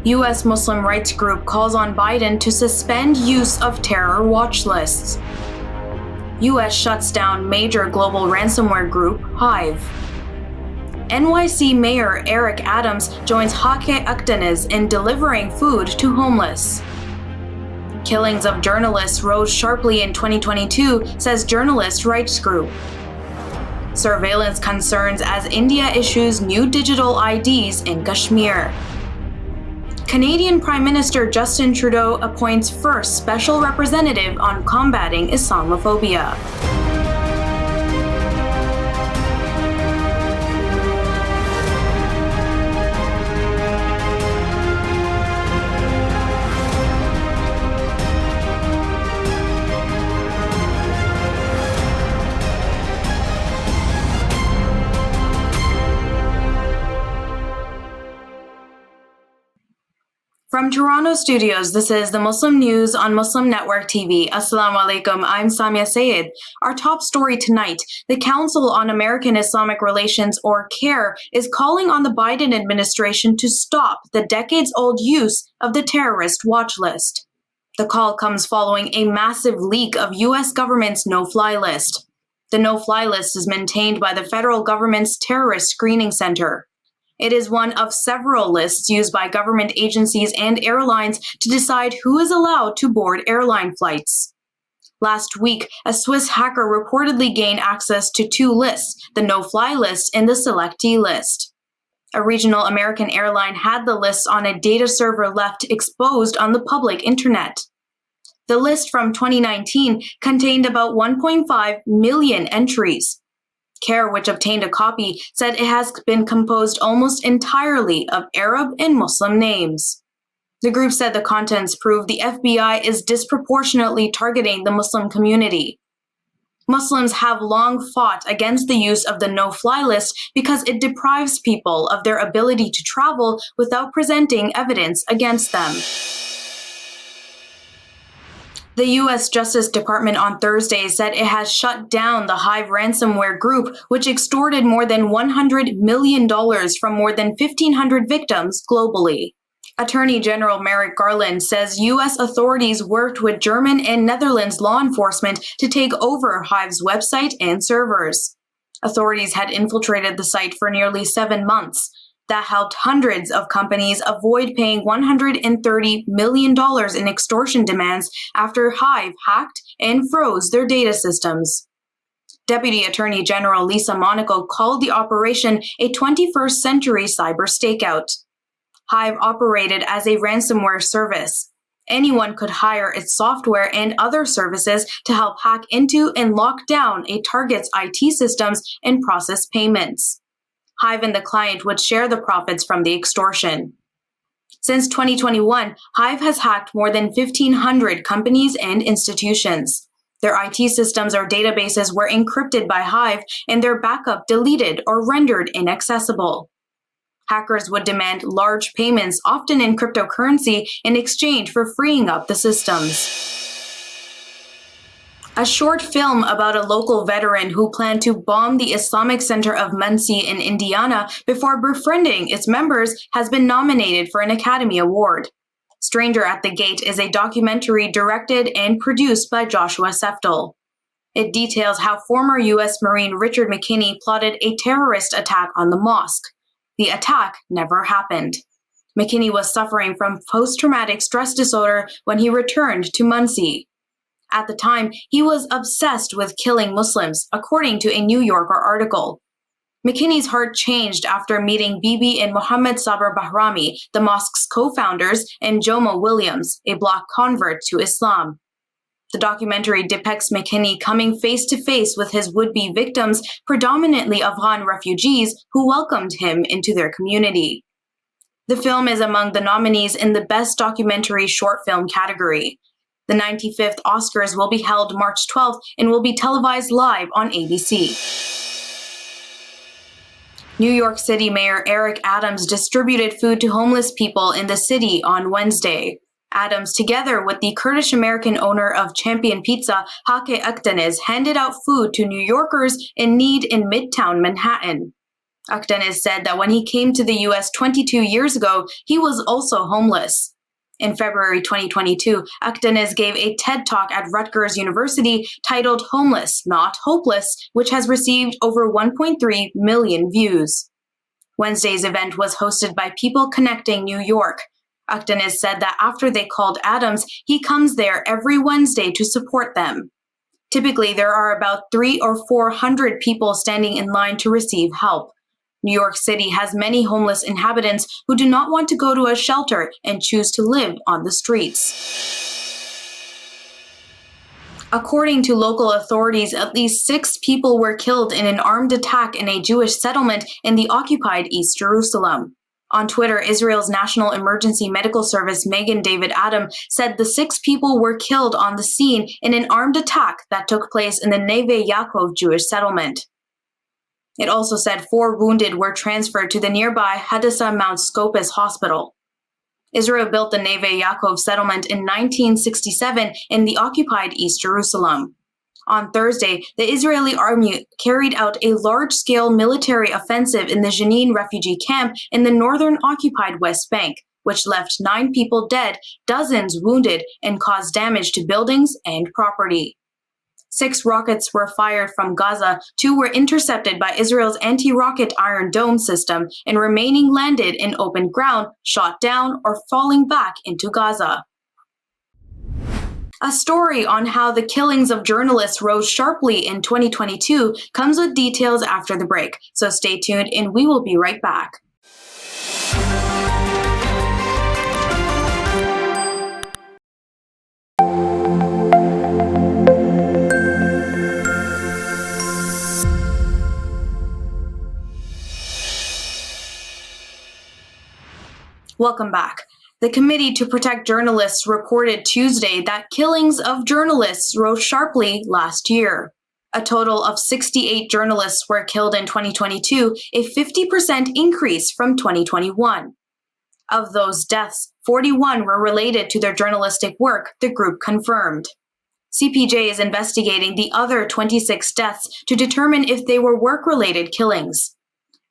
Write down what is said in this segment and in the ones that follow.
U.S. Muslim rights group calls on Biden to suspend use of terror watch lists. U.S. shuts down major global ransomware group Hive. NYC Mayor Eric Adams joins Hakki Adeniz in delivering food to homeless. Killings of journalists rose sharply in 2022, says journalist rights group. Surveillance concerns as India issues new digital IDs in Kashmir. Canadian Prime Minister Justin Trudeau appoints first special representative on combating Islamophobia. From Toronto studios, this is the Muslim News on Muslim Network TV. Assalamu alaikum, I'm Saamiyah Syed. Our top story tonight, the Council on American Islamic Relations, or CARE, is calling on the Biden administration to stop the decades-old use of the terrorist watch list. The call comes following a massive leak of U.S. government's no-fly list. The no-fly list is maintained by the federal government's Terrorist Screening Center. It is one of several lists used by government agencies and airlines to decide who is allowed to board airline flights. Last week, a Swiss hacker reportedly gained access to two lists, the no-fly list and the selectee list. A regional American airline had the lists on a data server left exposed on the public internet. The list from 2019 contained about 1.5 million entries. CARE, which obtained a copy, said it has been composed almost entirely of Arab and Muslim names. The group said the contents prove the FBI is disproportionately targeting the Muslim community. Muslims have long fought against the use of the no-fly list because it deprives people of their ability to travel without presenting evidence against them. The U.S. Justice Department on Thursday said it has shut down the Hive Ransomware group, which extorted more than $100 million from more than 1,500 victims globally. Attorney General Merrick Garland says U.S. authorities worked with German and Netherlands law enforcement to take over Hive's website and servers. Authorities had infiltrated the site for nearly 7 months. That helped hundreds of companies avoid paying $130 million in extortion demands after Hive hacked and froze their data systems. Deputy Attorney General Lisa Monaco called the operation a 21st century cyber stakeout. Hive operated as a ransomware service. Anyone could hire its software and other services to help hack into and lock down a target's IT systems and process payments. Hive and the client would share the profits from the extortion. Since 2021, Hive has hacked more than 1,500 companies and institutions. Their IT systems or databases were encrypted by Hive and their backup deleted or rendered inaccessible. Hackers would demand large payments, often in cryptocurrency, in exchange for freeing up the systems. A short film about a local veteran who planned to bomb the Islamic Center of Mosque in Indiana before befriending its members has been nominated for an Academy Award. Stranger at the Gate is a documentary directed and produced by Joshua Seftel. It details how former U.S. Marine Richard McKinney plotted a terrorist attack on the mosque. The attack never happened. McKinney was suffering from post-traumatic stress disorder when he returned to Mosque. At the time, he was obsessed with killing Muslims, according to a New Yorker article. McKinney's heart changed after meeting Bibi and Mohammed Sabr Bahrami, the mosque's co-founders, and Joma Williams, a black convert to Islam. The documentary depicts McKinney coming face-to-face with his would-be victims, predominantly Afghan refugees, who welcomed him into their community. The film is among the nominees in the Best Documentary Short Film category. The 95th Oscars will be held March 12th and will be televised live on ABC. New York City Mayor Eric Adams distributed food to homeless people in the city on Wednesday. Adams, together with the Kurdish-American owner of Champion Pizza, Hakki Adeniz, handed out food to New Yorkers in need in Midtown Manhattan. Adeniz said that when he came to the US 22 years ago, he was also homeless. In February 2022, Adeniz gave a TED Talk at Rutgers University titled Homeless, Not Hopeless, which has received over 1.3 million views. Wednesday's event was hosted by People Connecting New York. Adeniz said that after they called Adams, he comes there every Wednesday to support them. Typically, there are about 300 or 400 people standing in line to receive help. New York City has many homeless inhabitants who do not want to go to a shelter and choose to live on the streets. According to local authorities, at least 6 people were killed in an armed attack in a Jewish settlement in the occupied East Jerusalem. On Twitter, Israel's National Emergency Medical Service Megan David Adam said the 6 people were killed on the scene in an armed attack that took place in the Neve Yaakov Jewish settlement. It also said 4 wounded were transferred to the nearby Hadassah Mount Scopus Hospital. Israel built the Neve Yaakov settlement in 1967 in the occupied East Jerusalem. On Thursday, the Israeli army carried out a large-scale military offensive in the Jenin refugee camp in the northern occupied West Bank, which left 9 people dead, dozens wounded, and caused damage to buildings and property. 6 rockets were fired from Gaza, 2 were intercepted by Israel's anti-rocket Iron Dome system, and remaining landed in open ground, shot down, or falling back into Gaza. A story on how the killings of journalists rose sharply in 2022 comes with details after the break, so stay tuned and we will be right back. Welcome back. The Committee to Protect Journalists reported Tuesday that killings of journalists rose sharply last year. A total of 68 journalists were killed in 2022, a 50% increase from 2021. Of those deaths, 41 were related to their journalistic work, the group confirmed. CPJ is investigating the other 26 deaths to determine if they were work-related killings.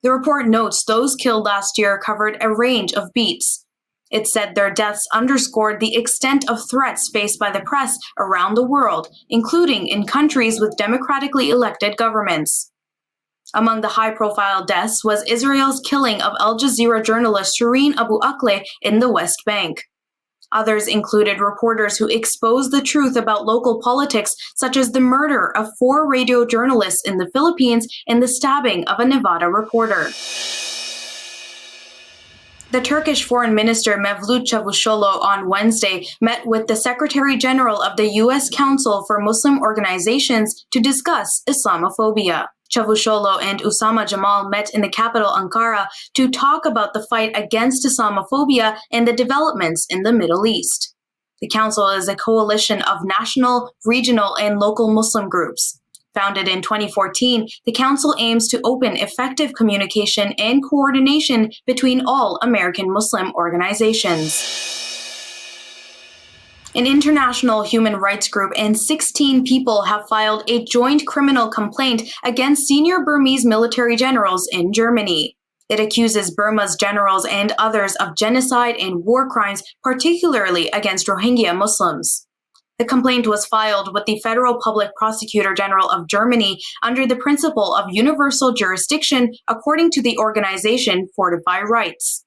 The report notes those killed last year covered a range of beats. It said their deaths underscored the extent of threats faced by the press around the world, including in countries with democratically elected governments. Among the high-profile deaths was Israel's killing of Al Jazeera journalist Shireen Abu Akleh in the West Bank. Others included reporters who exposed the truth about local politics, such as the murder of 4 radio journalists in the Philippines and the stabbing of a Nevada reporter. The Turkish Foreign Minister Mevlut Çavuşoğlu on Wednesday met with the Secretary General of the U.S. Council for Muslim Organizations to discuss Islamophobia. Çavuşoğlu and Usama Jamal met in the capital Ankara to talk about the fight against Islamophobia and the developments in the Middle East. The council is a coalition of national, regional, and local Muslim groups. Founded in 2014, the council aims to open effective communication and coordination between all American Muslim organizations. An international human rights group and 16 people have filed a joint criminal complaint against senior Burmese military generals in Germany. It accuses Burma's generals and others of genocide and war crimes, particularly against Rohingya Muslims. The complaint was filed with the Federal Public Prosecutor General of Germany under the principle of universal jurisdiction, according to the organization Fortify Rights.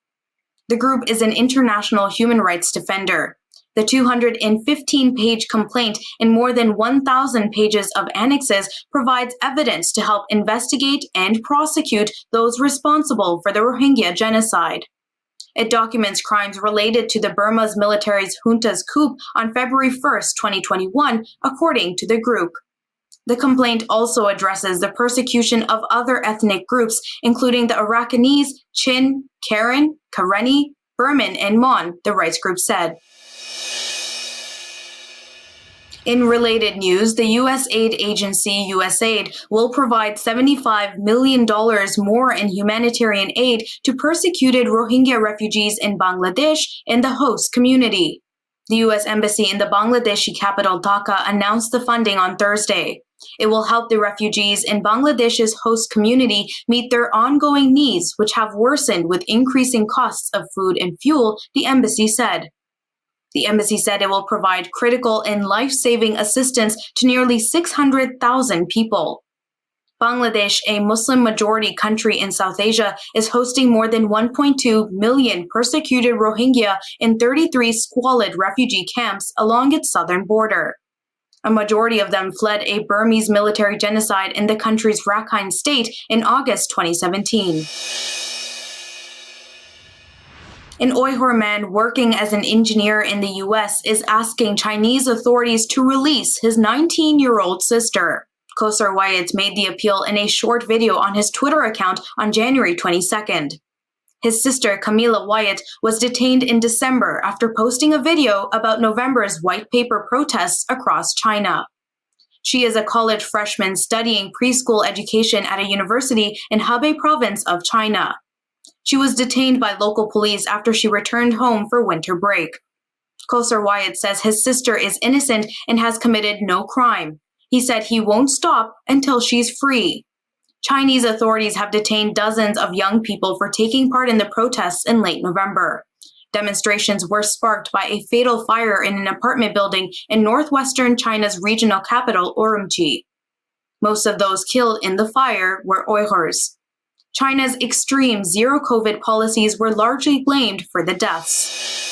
The group is an international human rights defender. The 215-page complaint and more than 1,000 pages of annexes provides evidence to help investigate and prosecute those responsible for the Rohingya genocide. It documents crimes related to the Burma's military's junta's coup on February 1, 2021, according to the group. The complaint also addresses the persecution of other ethnic groups, including the Arakanese, Chin, Karen, Karenni, Burman, and Mon, the rights group said. In related news, the U.S. aid agency USAID will provide $75 million more in humanitarian aid to persecuted Rohingya refugees in Bangladesh and the host community. The U.S. Embassy in the Bangladeshi capital Dhaka announced the funding on Thursday. It will help the refugees in Bangladesh's host community meet their ongoing needs, which have worsened with increasing costs of food and fuel, the embassy said. The embassy said it will provide critical and life-saving assistance to nearly 600,000 people. Bangladesh, a Muslim-majority country in South Asia, is hosting more than 1.2 million persecuted Rohingya in 33 squalid refugee camps along its southern border. A majority of them fled a Burmese military genocide in the country's Rakhine state in August 2017. An Uyghur man working as an engineer in the U.S. is asking Chinese authorities to release his 19-year-old sister. Kosar Wyatt made the appeal in a short video on his Twitter account on January 22nd. His sister, Camila Wyatt, was detained in December after posting a video about November's white paper protests across China. She is a college freshman studying preschool education at a university in Hebei province of China. She was detained by local police after she returned home for winter break. Kosar Wyatt says his sister is innocent and has committed no crime. He said he won't stop until she's free. Chinese authorities have detained dozens of young people for taking part in the protests in late November. Demonstrations were sparked by a fatal fire in an apartment building in northwestern China's regional capital, Urumqi. Most of those killed in the fire were Uyghurs. China's extreme zero-COVID policies were largely blamed for the deaths.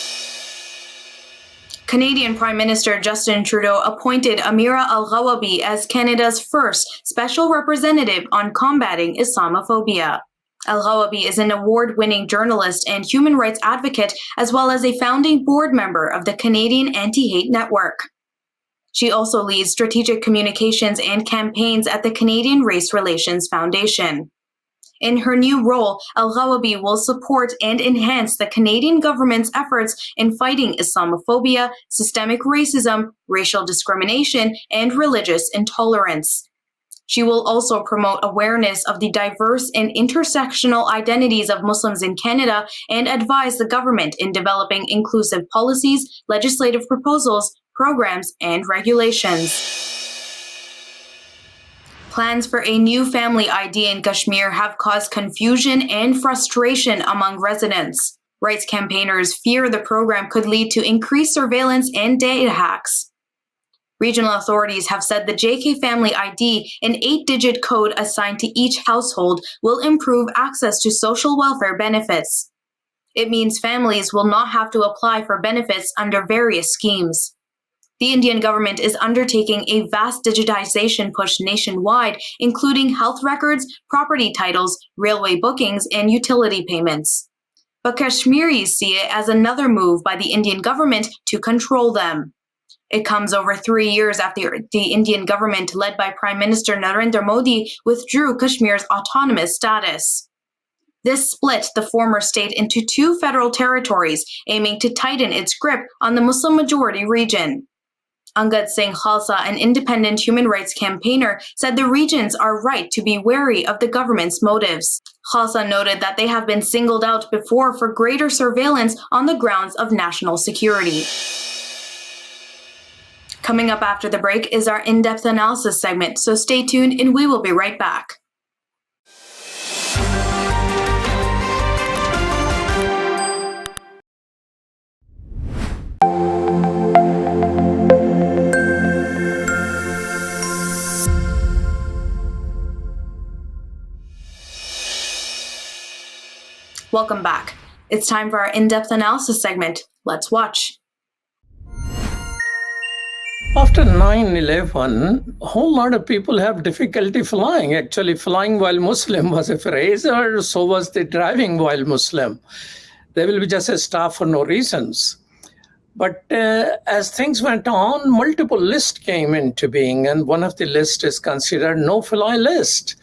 Canadian Prime Minister Justin Trudeau appointed Amira Al-Ghawabi as Canada's first special representative on combating Islamophobia. Al-Ghawabi is an award-winning journalist and human rights advocate, as well as a founding board member of the Canadian Anti-Hate Network. She also leads strategic communications and campaigns at the Canadian Race Relations Foundation. In her new role, Al-Ghawabi will support and enhance the Canadian government's efforts in fighting Islamophobia, systemic racism, racial discrimination, and religious intolerance. She will also promote awareness of the diverse and intersectional identities of Muslims in Canada and advise the government in developing inclusive policies, legislative proposals, programs, and regulations. Plans for a new family ID in Kashmir have caused confusion and frustration among residents. Rights campaigners fear the program could lead to increased surveillance and data hacks. Regional authorities have said the JK Family ID, an 8-digit code assigned to each household, will improve access to social welfare benefits. It means families will not have to apply for benefits under various schemes. The Indian government is undertaking a vast digitization push nationwide, including health records, property titles, railway bookings, and utility payments. But Kashmiris see it as another move by the Indian government to control them. It comes over 3 years after the Indian government, led by Prime Minister Narendra Modi, withdrew Kashmir's autonomous status. This split the former state into 2 federal territories, aiming to tighten its grip on the Muslim-majority region. Angad Singh Khalsa, an independent human rights campaigner, said the regions are right to be wary of the government's motives. Khalsa noted that they have been singled out before for greater surveillance on the grounds of national security. Coming up after the break is our in-depth analysis segment, so stay tuned and we will be right back. Welcome back. It's time for our in-depth analysis segment. Let's watch. After 9/11, a whole lot of people have difficulty flying. Actually, flying while Muslim was a phrase, or so was the driving while Muslim. They will be just a staff for no reasons. But as things went on, multiple lists came into being, and one of the lists is considered no-fly list.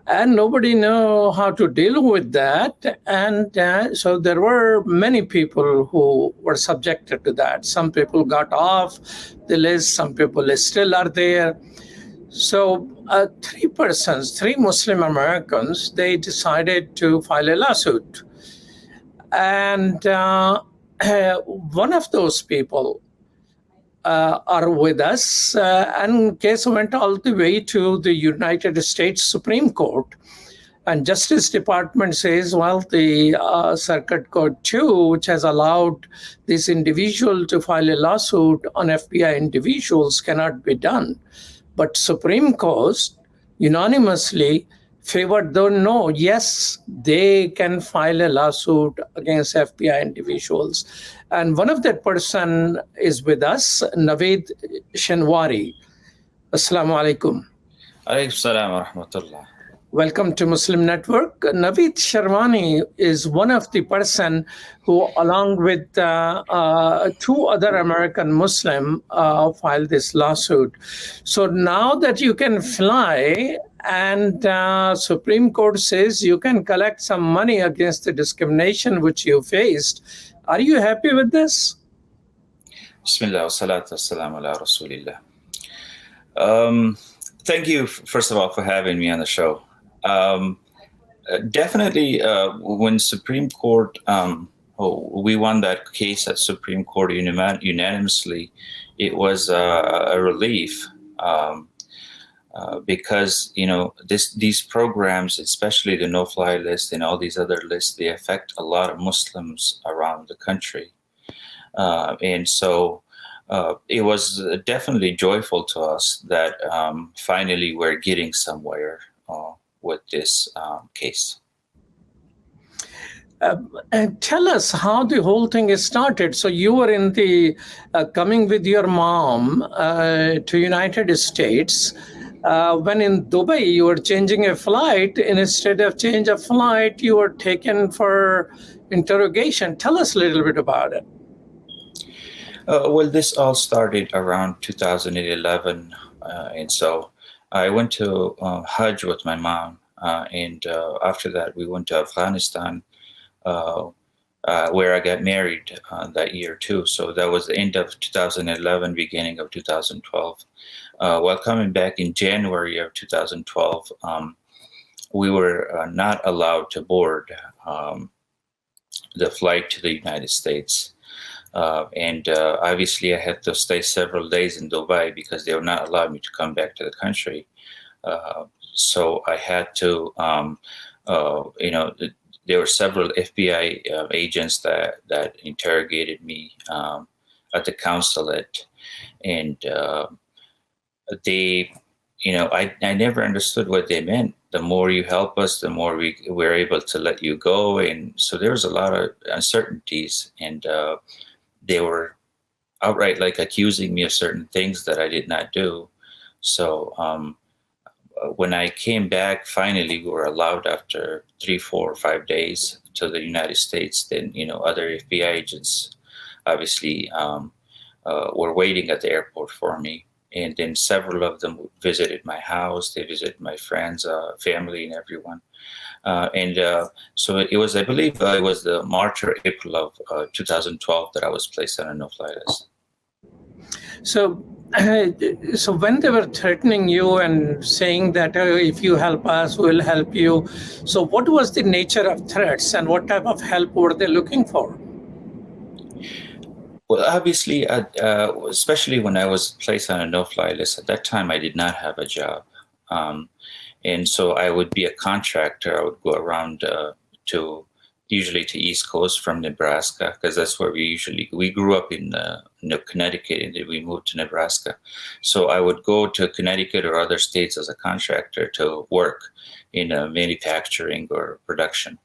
And nobody knew how to deal with that. And so there were many people who were subjected to that. Some people got off the list. Some people still are there. So 3 Muslim Americans, they decided to file a lawsuit. And one of those people are with us, and case went all the way to the United States Supreme Court. And Justice Department says, well, the Circuit Court 2, which has allowed this individual to file a lawsuit on FBI individuals, cannot be done. But Supreme Court unanimously favored the no. Yes, they can file a lawsuit against FBI individuals. And one of that person is with us, Navid Shinwari. Assalamu alaikum. Alaykum salam wa rahmatullah. Welcome to Muslim Network. Navid Shinwari is one of the person who, along with two other American Muslim, filed this lawsuit. So now that you can fly, and Supreme Court says you can collect some money against the discrimination which you faced, are you happy with this? Bismillah wa salatu wa salam ala rasulillah. Thank you, first of all, for having me on the show. Definitely, when Supreme Court, we won that case at Supreme Court unanimously, it was a relief because, you know, these programs, especially the no-fly list and all these other lists, they affect a lot of Muslims around the country. And so it was definitely joyful to us that finally we're getting somewhere with this case. And tell us how the whole thing is started. So you were in the coming with your mom to United States. When in Dubai, you were changing a flight. Instead of change of flight, you were taken for interrogation. Tell us a little bit about it. Well, this all started around 2011. And so I went to Hajj with my mom. And after that, we went to Afghanistan, where I got married that year too. So that was the end of 2011, beginning of 2012. While coming back in January of 2012, we were not allowed to board the flight to the United States. And obviously I had to stay several days in Dubai because they would not allow me to come back to the country. So I had to, you know, there were several FBI agents that interrogated me at the consulate. And they, you know, I never understood what they meant. The more you help us, the more we're able to let you go. And so there was a lot of uncertainties, and they were outright like accusing me of certain things that I did not do. So when I came back, finally, we were allowed after 3, 4, 5 days to the United States. Then, you know, other FBI agents obviously were waiting at the airport for me. And then several of them visited my house. They visited my friends, family, and everyone. So it was, I believe, it was the March or April of 2012 that I was placed on a no-fly list. So when they were threatening you and saying that if you help us, we'll help you. So what was the nature of threats, and what type of help were they looking for? Well, obviously, especially when I was placed on a no-fly list, at that time I did not have a job. And so I would be a contractor. I would go around usually to East Coast from Nebraska, because that's where we grew up in Connecticut, and then we moved to Nebraska. So I would go to Connecticut or other states as a contractor to work in manufacturing or production.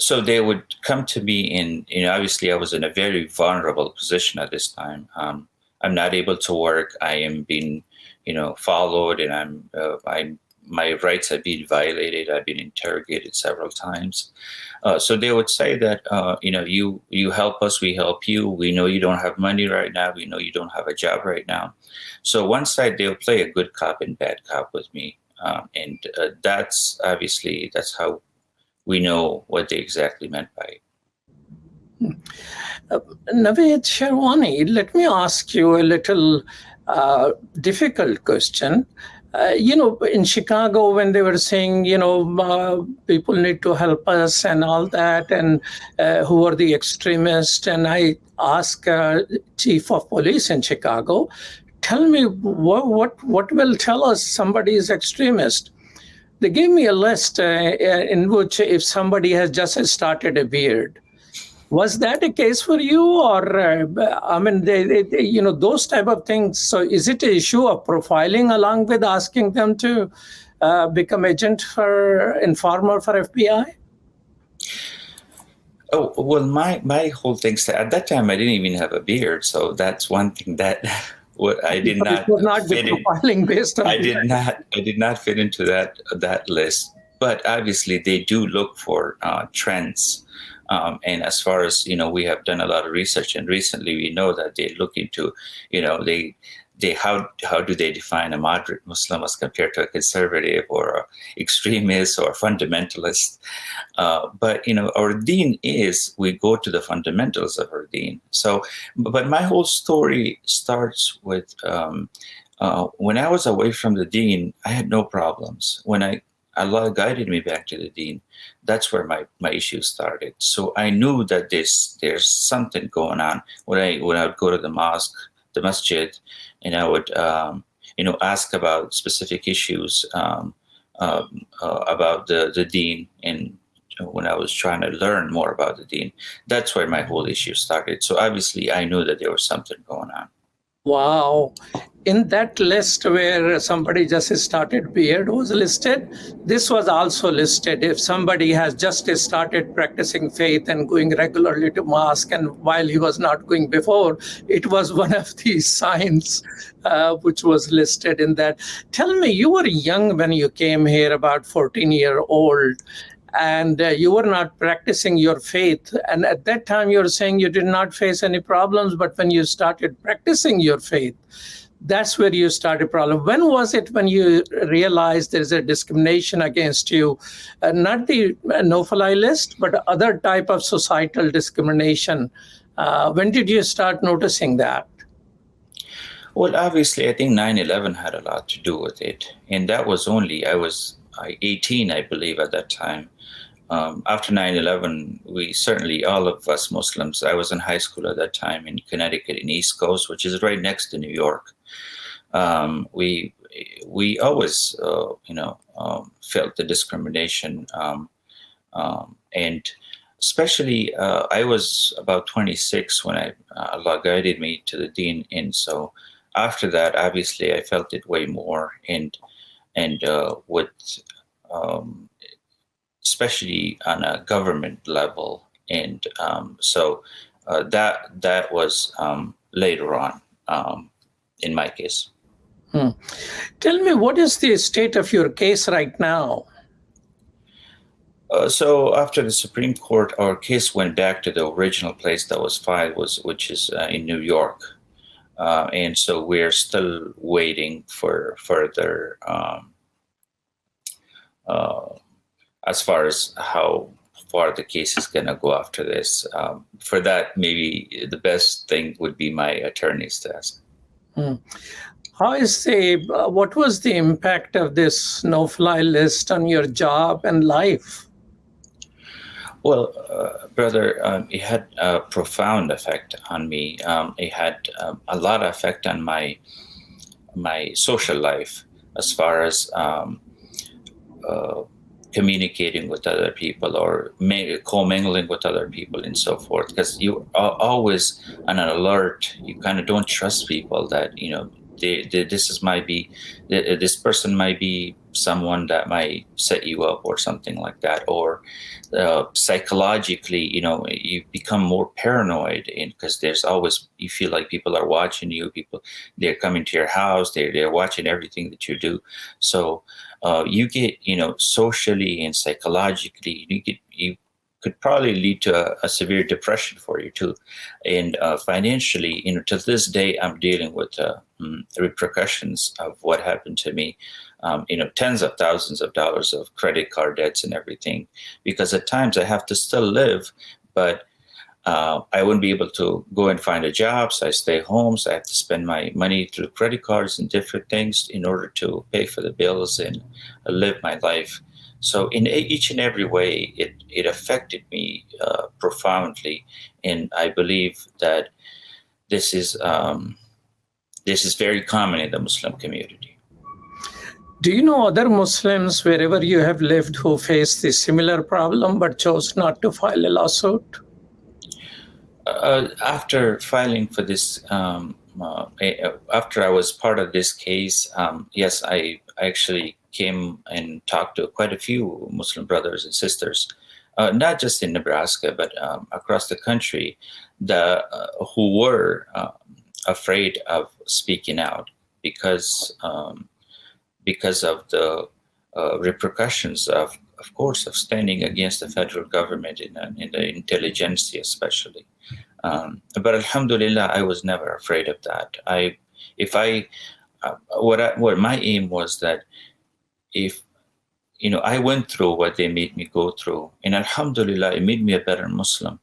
So they would come to me, and obviously I was in a very vulnerable position at this time. I'm not able to work. I am being, followed, and my rights have been violated. I've been interrogated several times. So they would say that, you help us, we help you. We know you don't have money right now. We know you don't have a job right now. So one side, they'll play a good cop and bad cop with me. And that's how we know what they exactly meant by it. Navid Shinwari, let me ask you a little difficult question. In Chicago, when they were saying, people need to help us and all that, and who are the extremists, and I asked chief of police in Chicago, tell me what will tell us somebody is extremist. They gave me a list in which if somebody has just started a beard. Was that a case for you, or those type of things? So, is it an issue of profiling along with asking them to become agent for informer for FBI? Oh well, my whole thing. At that time, I didn't even have a beard, so that's one thing that I did not. It was not the profiling based on. I did not fit into that list. But obviously, they do look for trends. And as far as, we have done a lot of research, and recently we know that they look into, how do they define a moderate Muslim as compared to a conservative or a extremist or a fundamentalist. But, our deen we go to the fundamentals of our deen. So, but my whole story starts with when I was away from the deen, I had no problems. When Allah guided me back to the deen, that's where my issues started. So I knew that there's something going on when I would go to the mosque, the masjid, and I would ask about specific issues about the deen, and when I was trying to learn more about the deen, that's where my whole issue started. So obviously I knew that there was something going on. Wow. In that list where somebody just started beard was listed, this was also listed. If somebody has just started practicing faith and going regularly to mosque, and while he was not going before, it was one of these signs which was listed in that. Tell me, you were young when you came here, about 14-year-old, and you were not practicing your faith. And at that time, you're saying you did not face any problems, but when you started practicing your faith, that's where you started problem. When was it when you realized there's a discrimination against you, not the no-fly list, but other type of societal discrimination? When did you start noticing that? Well, obviously, I think 9/11 had a lot to do with it. And that was I was 18, I believe, at that time. After 9/11, we certainly, all of us Muslims, I was in high school at that time in Connecticut, in East Coast, which is right next to New York. We always, felt the discrimination. And especially, I was about 26 when Allah guided me to the deen. And so after that, obviously, I felt it way more. And with, especially on a government level. And so that was later on in my case. Tell me, what is the state of your case right now? So after the Supreme Court, our case went back to the original place that was filed, which is in New York. And so we're still waiting for further as far as how far the case is going to go after this. For that, maybe the best thing would be my attorneys to ask. How is what was the impact of this no-fly list on your job and life? Well, brother, it had a profound effect on me. It had a lot of effect on my social life, as far as communicating with other people or commingling with other people and so forth. Because you are always on an alert. You kind of don't trust people that, this person might be someone that might set you up or something like that, or psychologically, you become more paranoid, because there's always, you feel like people are watching you. They're coming to your house. They're watching everything that you do. So you get, socially and psychologically, you could probably lead to a severe depression for you too. And financially, to this day, I'm dealing with repercussions of what happened to me. Tens of thousands of dollars of credit card debts and everything, because at times I have to still live, but I wouldn't be able to go and find a job, so I stay home. So I have to spend my money through credit cards and different things in order to pay for the bills and live my life. So in each and every way, it affected me profoundly, and I believe that this is very common in the Muslim community. Do you know other Muslims wherever you have lived who face this similar problem but chose not to file a lawsuit? After filing for this, after I was part of this case, yes, I actually came and talked to quite a few Muslim brothers and sisters, not just in Nebraska, but across the country, who were afraid of speaking out because of the repercussions of course, of standing against the federal government in the intelligentsia, especially. But Alhamdulillah, I was never afraid of that. What my aim was that if I went through what they made me go through, and Alhamdulillah, it made me a better Muslim.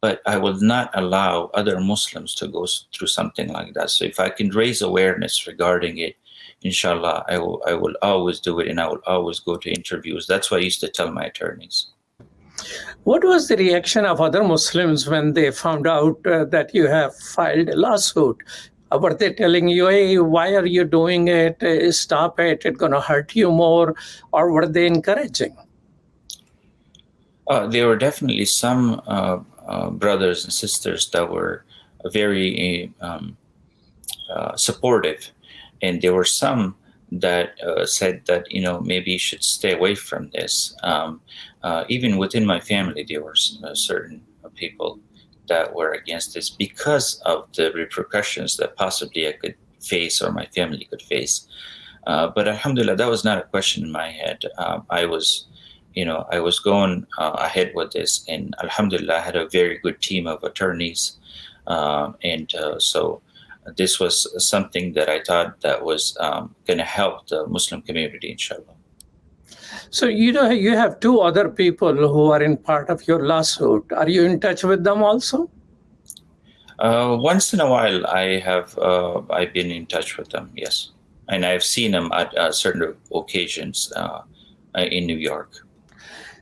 But I will not allow other Muslims to go through something like that. So if I can raise awareness regarding it, inshallah, I will always do it, and I will always go to interviews. That's what I used to tell my attorneys. What was the reaction of other Muslims when they found out that you have filed a lawsuit? Were they telling you, hey, why are you doing it? Stop it, it's going to hurt you more? Or were they encouraging? There were definitely some brothers and sisters that were very supportive. And there were some that said that, maybe you should stay away from this. Even within my family, there were certain people that were against this because of the repercussions that possibly I could face or my family could face. But Alhamdulillah, that was not a question in my head. I was going ahead with this, and Alhamdulillah, I had a very good team of attorneys. So this was something that I thought that was going to help the Muslim community, inshallah. So you have two other people who are in part of your lawsuit. Are you in touch with them also? Once in a while, I've been in touch with them, yes, and I've seen them at certain occasions in New York.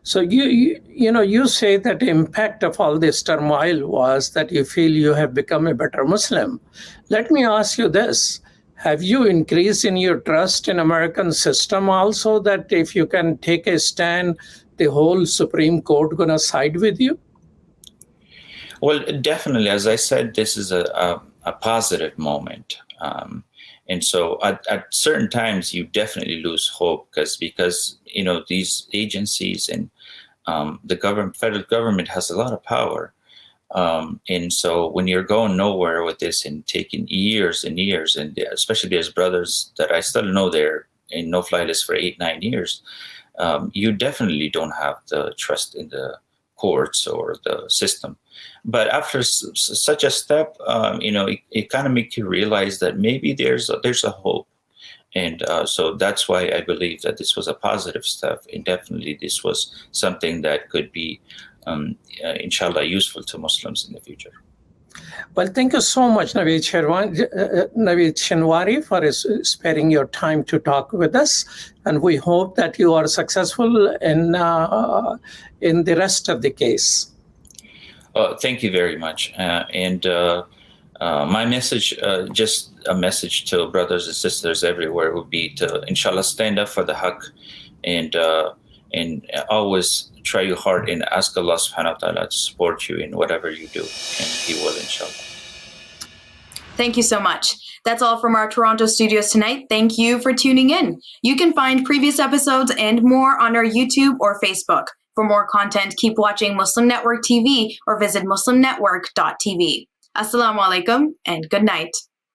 So you say that the impact of all this turmoil was that you feel you have become a better Muslim. Let me ask you this. Have you increased in your trust in American system also, that if you can take a stand, the whole Supreme Court going to side with you? Well, definitely. As I said, this is a positive moment. And so at certain times, you definitely lose hope because these agencies and the federal government has a lot of power. And so when you're going nowhere with this and taking years and years, and especially there's brothers that I still know they're in no-fly list for 8-9 years, you definitely don't have the trust in the courts or the system. But after such a step, it kind of makes you realize that maybe there's a hope. And so that's why I believe that this was a positive step. And definitely this was something that could be, inshallah, useful to Muslims in the future. Well, thank you so much, Navid Shinwari, for sparing your time to talk with us. And we hope that you are successful in the rest of the case. Thank you very much. And my message, just a message to brothers and sisters everywhere, would be to, inshallah, stand up for the haqq and always try your hard and ask Allah subhanahu wa ta'ala to support you in whatever you do, and He will, inshallah. Thank you so much. That's all from our Toronto studios tonight. Thank you for tuning in. You can find previous episodes and more on our YouTube or Facebook. For more content, keep watching Muslim Network TV or visit muslimnetwork.tv. Assalamu alaikum and good night.